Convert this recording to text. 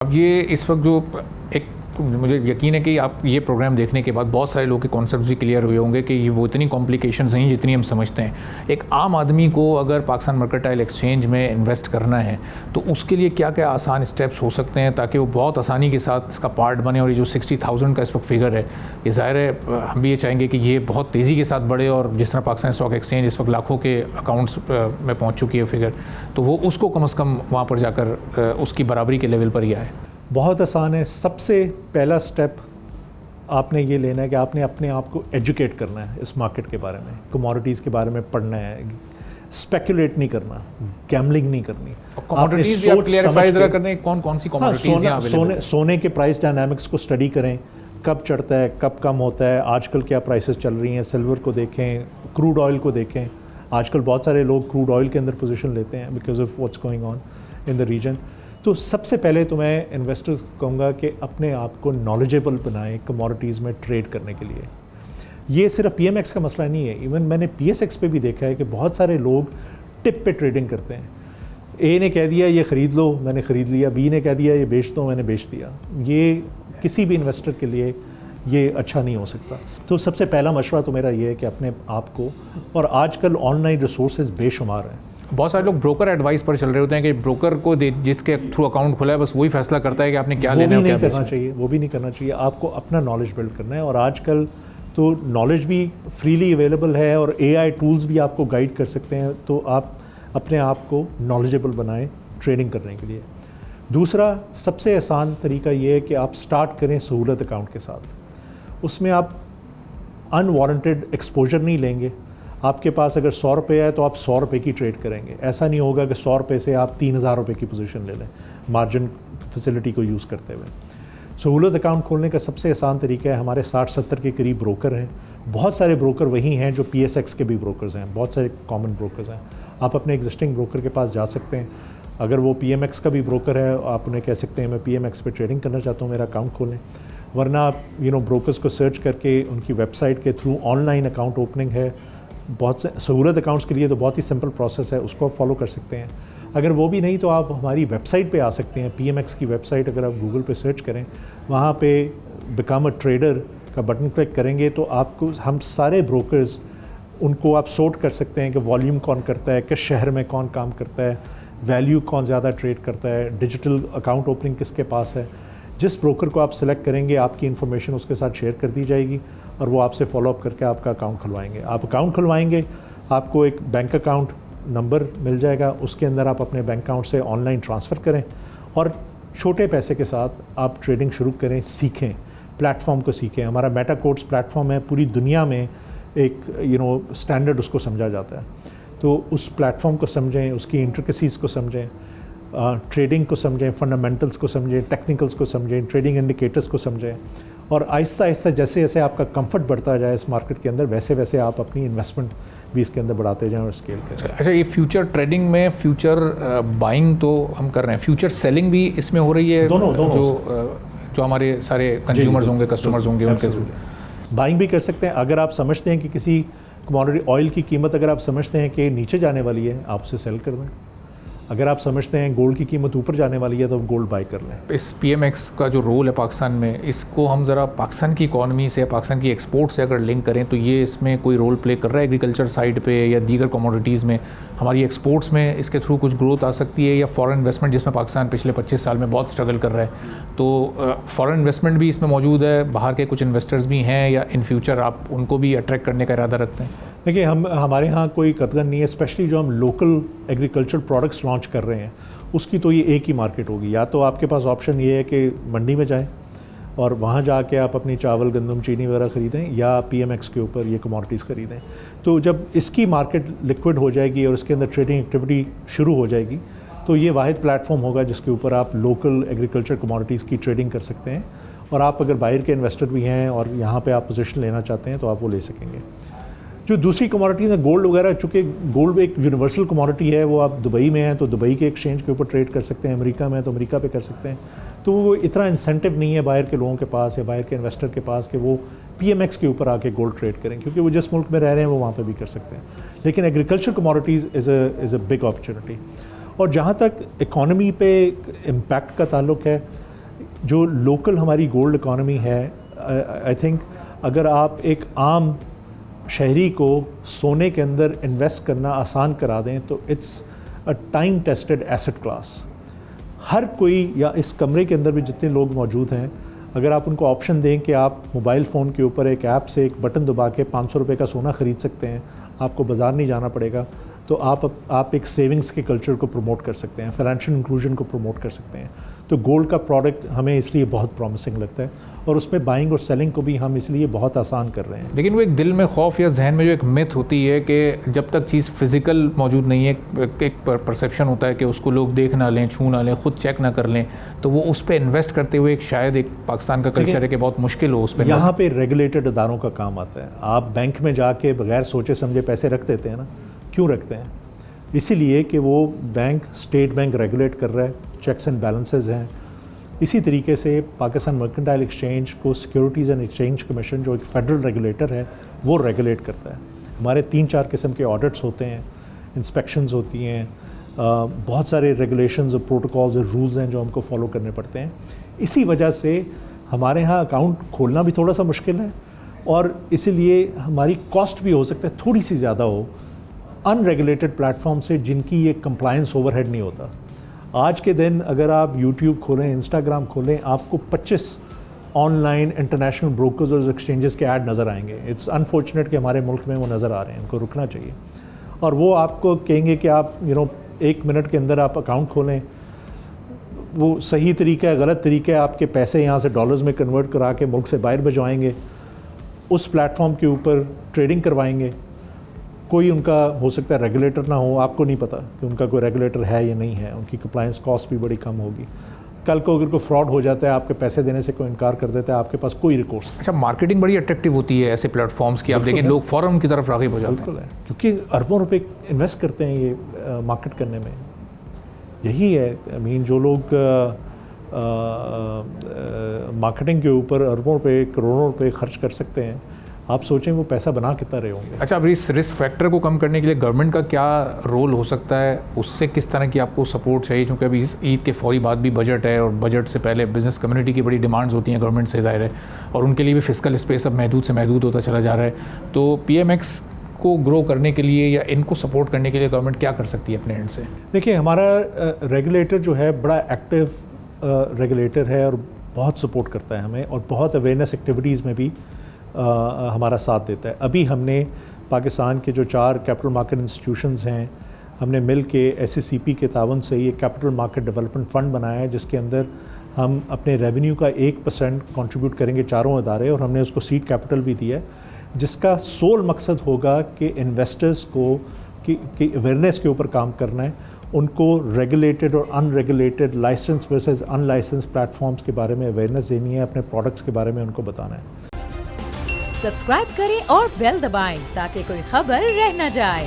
अब ये इस वक्त जो एक मुझे यकीन है कि आप ये प्रोग्राम देखने के बाद बहुत सारे लोगों के कॉन्सेप्ट भी क्लियर हुए होंगे कि ये वो इतनी कॉम्प्लिकेशंस नहीं जितनी हम समझते हैं। एक आम आदमी को अगर पाकिस्तान मर्केंटाइल एक्सचेंज में इन्वेस्ट करना है तो उसके लिए क्या क्या आसान स्टेप्स हो सकते हैं ताकि वो बहुत आसानी के साथ इसका पार्ट बने। और ये जो 60,000 का इस वक्त फिगर है, ये ज़ाहिर है हम भी ये चाहेंगे कि ये बहुत तेज़ी के साथ बढ़े, और जिस तरह पाकिस्तान स्टॉक एक्सचेंज इस वक्त लाखों के अकाउंट्स में पहुँच चुकी है फिगर, तो वो उसको कम से कम वहाँ पर जाकर उसकी बराबरी के लेवल पर ही आए। बहुत आसान है। सबसे पहला स्टेप आपने ये लेना है कि आपने अपने आप को एजुकेट करना है इस मार्केट के बारे में, कमोडिटीज़ के बारे में पढ़ना है, स्पेकुलेट नहीं करना, गैम्बलिंग नहीं करनी। कमोडिटीज़ भी आप क्लैरिफाई जरा करते हैं, कौन कौन सी कमोडिटीज़ यहाँ अवेलेबल हैं? सोने के प्राइस डायनामिक्स को स्टडी करें, कब चढ़ता है कब कम होता है, आजकल क्या प्राइसेस चल रही हैं। सिल्वर को देखें, क्रूड ऑयल को देखें। आजकल बहुत सारे लोग क्रूड ऑयल के अंदर पोजीशन लेते हैं because of what's going on in the region. तो सबसे पहले तो मैं इन्वेस्टर्स कहूँगा कि अपने आप को नॉलेजेबल बनाएं कमोडिटीज़ में ट्रेड करने के लिए। ये सिर्फ पीएमएक्स का मसला नहीं है, इवन मैंने पीएसएक्स पे भी देखा है कि बहुत सारे लोग टिप पे ट्रेडिंग करते हैं। ए ने कह दिया ये ख़रीद लो, मैंने ख़रीद लिया, बी ने कह दिया ये बेच दो, मैंने बेच दिया। ये किसी भी इन्वेस्टर के लिए ये अच्छा नहीं हो सकता। तो सबसे पहला मशवरा तो मेरा ये है कि अपने आप को, और आजकल ऑनलाइन रिसोर्सेज बेशुमार हैं। बहुत सारे लोग ब्रोकर एडवाइस पर चल रहे होते हैं कि ब्रोकर को जिसके थ्रू अकाउंट खुला है बस वही फैसला करता है कि आपने क्या लेना है, क्या करना चाहिए। वो भी नहीं करना चाहिए। आपको अपना नॉलेज बिल्ड करना है, और आजकल तो नॉलेज भी फ्रीली अवेलेबल है और एआई टूल्स भी आपको गाइड कर सकते हैं। तो आप अपने आप को नॉलेजेबल बनाएं ट्रेडिंग करने के लिए। दूसरा सबसे आसान तरीका ये है कि आप स्टार्ट करें सहूलत अकाउंट के साथ। उसमें आप अनवारंटेड एक्सपोजर नहीं लेंगे। आपके पास अगर 100 रुपये है तो आप 100 रुपये की ट्रेड करेंगे। ऐसा नहीं होगा कि 100 रुपये से आप 3,000 रुपये की पोजीशन ले लें मार्जिन फैसिलिटी को यूज़ करते हुए। सहूलत अकाउंट खोलने का सबसे आसान तरीका है, हमारे 60-70 के करीब ब्रोकर हैं। बहुत सारे ब्रोकर वही हैं जो पीएसएक्स के भी ब्रोकर्स हैं, बहुत सारे कॉमन ब्रोकर्स हैं। आप अपने एग्जिस्टिंग ब्रोकर के पास जा सकते हैं। अगर वो पीएमएक्स का भी ब्रोकर है, आप उन्हें कह सकते हैं मैं पीएमएक्स पे ट्रेडिंग करना चाहता हूँ, मेरा अकाउंट खोलें। वरना आप ब्रोकर्स को सर्च करके उनकी वेबसाइट के थ्रू ऑनलाइन अकाउंट ओपनिंग है। बहुत से सहूलत अकाउंट्स के लिए तो बहुत ही सिंपल प्रोसेस है, उसको आप फॉलो कर सकते हैं। अगर वो भी नहीं तो आप हमारी वेबसाइट पे आ सकते हैं। पीएमएक्स की वेबसाइट अगर आप गूगल पे सर्च करें, वहाँ पे बिकम अ ट्रेडर का बटन क्लिक करेंगे तो आपको हम सारे ब्रोकर्स उनको आप सोर्ट कर सकते हैं कि वॉल्यूम कौन करता है, किस शहर में कौन काम करता है, वैल्यू कौन ज़्यादा ट्रेड करता है, डिजिटल अकाउंट ओपनिंग किसके पास है। जिस ब्रोकर को आप सेलेक्ट करेंगे आपकी इन्फॉर्मेशन उसके साथ शेयर कर दी जाएगी और वो आपसे फॉलोअप करके आपका अकाउंट खुलवाएंगे। आप अकाउंट खुलवाएंगे, आपको एक बैंक अकाउंट नंबर मिल जाएगा, उसके अंदर आप अपने बैंक अकाउंट से ऑनलाइन ट्रांसफ़र करें और छोटे पैसे के साथ आप ट्रेडिंग शुरू करें, सीखें, प्लेटफॉर्म को सीखें। हमारा मेटा कोड्स प्लेटफॉर्म है, पूरी दुनिया में एक स्टैंडर्ड उसको समझा जाता है। तो उस प्लेटफॉर्म को समझें, उसकी इंट्रिकेसीज़ को समझें, ट्रेडिंग को समझें, फंडामेंटल्स को समझें, टेक्निकल्स को समझें, ट्रेडिंग इंडिकेटर्स को समझें, और आहिस्ता आहिस्ता जैसे जैसे आपका कंफर्ट बढ़ता जाए इस मार्केट के अंदर, वैसे वैसे आप अपनी इन्वेस्टमेंट भी इसके अंदर बढ़ाते जाएं और स्केल करें। अच्छा, ये फ्यूचर ट्रेडिंग में फ्यूचर बाइंग तो हम कर रहे हैं, फ्यूचर सेलिंग भी इसमें हो रही है? दोनों जो हमारे सारे कंज्यूमर्स होंगे, कस्टमर्स होंगे, उनके थ्रू बाइंग भी कर सकते हैं। अगर आप समझते हैं कि किसी कमोडिटी ऑयल की कीमत अगर आप समझते हैं कि नीचे जाने वाली है, आप उसे सेल कर दें। अगर आप समझते हैं गोल्ड की कीमत ऊपर जाने वाली है तो आप गोल्ड बाय कर लें। इस पीएमएक्स का जो रोल है पाकिस्तान में, इसको हम ज़रा पाकिस्तान की इकॉनमी से, पाकिस्तान की एक्सपोर्ट से अगर लिंक करें तो ये इसमें कोई रोल प्ले कर रहा है एग्रीकल्चर साइड पे या दीगर कमोडिटीज़ में? हमारी एक्सपोर्ट्स में इसके थ्रू कुछ ग्रोथ आ सकती है, या फॉरेन इन्वेस्टमेंट जिसमें पाकिस्तान पिछले 25 साल में बहुत स्ट्रगल कर रहा है, तो फॉरेन इन्वेस्टमेंट भी इसमें मौजूद है, बाहर के कुछ इन्वेस्टर्स भी हैं, या इन फ्यूचर आप उनको भी अट्रैक्ट करने का इरादा रखते हैं? देखिए, हमारे यहाँ कोई कतगन नहीं है। स्पेशली जो हम लोकल एग्रीकल्चर प्रोडक्ट्स लॉन्च कर रहे हैं उसकी तो ये एक ही मार्केट होगी। या तो आपके पास ऑप्शन ये है कि मंडी में जाएं और वहाँ जाके आप अपनी चावल, गंदम, चीनी वगैरह ख़रीदें, या पीएमएक्स के ऊपर ये कमोडिटीज़ ख़रीदें। तो जब इसकी मार्केट लिक्विड हो जाएगी और उसके अंदर ट्रेडिंग एक्टिविटी शुरू हो जाएगी तो ये वाहिद प्लेटफॉर्म होगा जिसके ऊपर आप लोकल एग्रीकल्चर कमोडिटीज़ की ट्रेडिंग कर सकते हैं। और आप अगर बाहर के इन्वेस्टर भी हैं और यहाँ पर आप पोजीशन लेना चाहते हैं तो आप वो ले सकेंगे। जो दूसरी कमोडिटीज़ हैं, गोल्ड वगैरह, चूँकि गोल्ड एक यूनिवर्सल कमोडिटी है, वो आप दुबई में हैं तो दुबई के एक्सचेंज के ऊपर ट्रेड कर सकते हैं, अमेरिका में है तो अमेरिका पे कर सकते हैं। तो वो इतना इंसेंटिव नहीं है बाहर के लोगों के पास या बाहर के इन्वेस्टर के पास कि वो पीएमएक्स के ऊपर आके गोल्ड ट्रेड करें, क्योंकि वो जिस मुल्क में रह रहे हैं वो वहाँ पर भी कर सकते हैं। लेकिन agriculture commodities is a big opportunity. और जहाँ तक इकॉनमी पे इम्पैक्ट का ताल्लुक है, जो लोकल हमारी गोल्ड इकॉनमी है, आई थिंक अगर आप एक आम शहरी को सोने के अंदर इन्वेस्ट करना आसान करा दें तो it's a time tested asset class. हर कोई, या इस कमरे के अंदर भी जितने लोग मौजूद हैं, अगर आप उनको ऑप्शन दें कि आप मोबाइल फ़ोन के ऊपर एक ऐप से एक बटन दबा के 500 रुपये का सोना ख़रीद सकते हैं, आपको बाज़ार नहीं जाना पड़ेगा, तो आप एक सेविंग्स के कल्चर को प्रमोट कर सकते हैं, फाइनेंशियल इंक्लूजन को प्रमोट कर सकते हैं। तो गोल्ड का प्रोडक्ट हमें इसलिए बहुत प्रॉमिसिंग लगता है और उसमें बाइंग और सेलिंग को भी हम इसलिए बहुत आसान कर रहे हैं। लेकिन वो एक दिल में खौफ या जहन में जो एक मिथ होती है कि जब तक चीज़ फिज़िकल मौजूद नहीं है, एक परसेप्शन होता है कि उसको लोग देख ना लें, छू ना लें, ख़ुद चेक ना कर लें, तो वो उस पर इन्वेस्ट करते हुए एक शायद एक पाकिस्तान का कल्चर है कि बहुत मुश्किल हो उस पर। यहाँ पे रेगुलेटेड इदारों का काम आता है। आप बैंक में जाके बगैर सोचे समझे पैसे रख देते हैं ना, क्यों रखते हैं? इसीलिए कि वो बैंक, स्टेट बैंक रेगुलेट कर रहा है, चेक्स एंड बैलेंसेस हैं। इसी तरीके से पाकिस्तान मर्केंटाइल एक्सचेंज को सिक्योरिटीज़ एंड एक्सचेंज कमीशन, जो एक फेडरल रेगुलेटर है, वो रेगुलेट करता है। हमारे 3-4 किस्म के ऑडिट्स होते हैं, इंस्पेक्शंस होती हैं, बहुत सारे रेगुलेशंस और प्रोटोकॉल्स और रूल्स हैं जो हमको फॉलो करने पड़ते हैं। इसी वजह से हमारे यहाँ अकाउंट खोलना भी थोड़ा सा मुश्किल है और इसीलिए हमारी कॉस्ट भी हो सकता है थोड़ी सी ज़्यादा हो अनरेगुलेटेड प्लेटफॉर्म से, जिनकी ये कंप्लायंस ओवरहेड नहीं होता। आज के दिन अगर आप यूट्यूब खोलें, इंस्टाग्राम खोलें, आपको 25 ऑनलाइन इंटरनेशनल ब्रोकर्स और एक्सचेंजेस के ऐड नज़र आएंगे। इट्स अनफॉर्चुनेट कि हमारे मुल्क में वो नज़र आ रहे हैं, इनको रुकना चाहिए। और वो आपको कहेंगे कि आप 1 मिनट के अंदर आप अकाउंट खोलें, वो सही तरीका है, गलत तरीका है, आपके पैसे यहाँ से डॉलर्स में कन्वर्ट करा के मुल्क से बाहर भिजवाएंगे, उस प्लेटफॉर्म के ऊपर ट्रेडिंग करवाएंगे। कोई उनका हो सकता है रेगुलेटर ना हो, आपको नहीं पता कि उनका कोई रेगुलेटर है या नहीं है, उनकी कंप्लायंस कॉस्ट भी बड़ी कम होगी। कल को अगर कोई फ्रॉड हो जाता है, आपके पैसे देने से कोई इनकार कर देता है, आपके पास कोई रिकोर्स नहीं। अच्छा, मार्केटिंग बड़ी अट्रैक्टिव होती है ऐसे प्लेटफॉर्म्स की, आप देखें लोग फ़ौरन उनकी तरफ राग़िब हो जाते हैं। बिल्कुल है, क्योंकि अरबों रुपए इन्वेस्ट करते हैं ये मार्केट करने में। यही है, आई मीन जो लोग मार्केटिंग के ऊपर अरबों रुपए, करोड़ों रुपए खर्च कर सकते हैं, आप सोचें वो पैसा बना कितना रहे होंगे। अच्छा, अब इस रिस्क फैक्टर को कम करने के लिए गवर्नमेंट का क्या रोल हो सकता है? उससे किस तरह की आपको सपोर्ट चाहिए? क्योंकि अभी इस ईद के फौरी बाद भी बजट है और बजट से पहले बिज़नेस कम्युनिटी की बड़ी डिमांड्स होती हैं गवर्नमेंट से, ज़ाहिर है, और उनके लिए भी फिस्कल स्पेस अब महदूद से महदूद होता चला जा रहा है। तो PMX को ग्रो करने के लिए या इनको सपोर्ट करने के लिए गवर्नमेंट क्या कर सकती है अपने एंड से? देखिए, हमारा रेगुलेटर जो है बड़ा एक्टिव रेगुलेटर है और बहुत सपोर्ट करता है हमें, और बहुत अवेयरनेस एक्टिविटीज़ में भी हमारा साथ देता है। अभी हमने पाकिस्तान के जो 4 कैपिटल मार्केट इंस्टीट्यूशंस हैं, हमने मिल के SACP के तावन से ये कैपिटल मार्केट डेवलपमेंट फ़ंड बनाया है, जिसके अंदर हम अपने रेवेन्यू का 1% कंट्रीब्यूट करेंगे चारों अदारे, और हमने उसको सीड कैपिटल भी दिया है, जिसका सोल मकसद होगा कि इन्वेस्टर्स को कि अवेयरनेस के ऊपर काम करना है, उनको रेगुलेटेड और unregulated, license versus unlicense platforms के बारे में अवेयरनेस देनी है, अपने प्रोडक्ट्स के बारे में उनको बताना है। सब्सक्राइब करें और बेल दबाएं ताकि कोई खबर रह न जाए।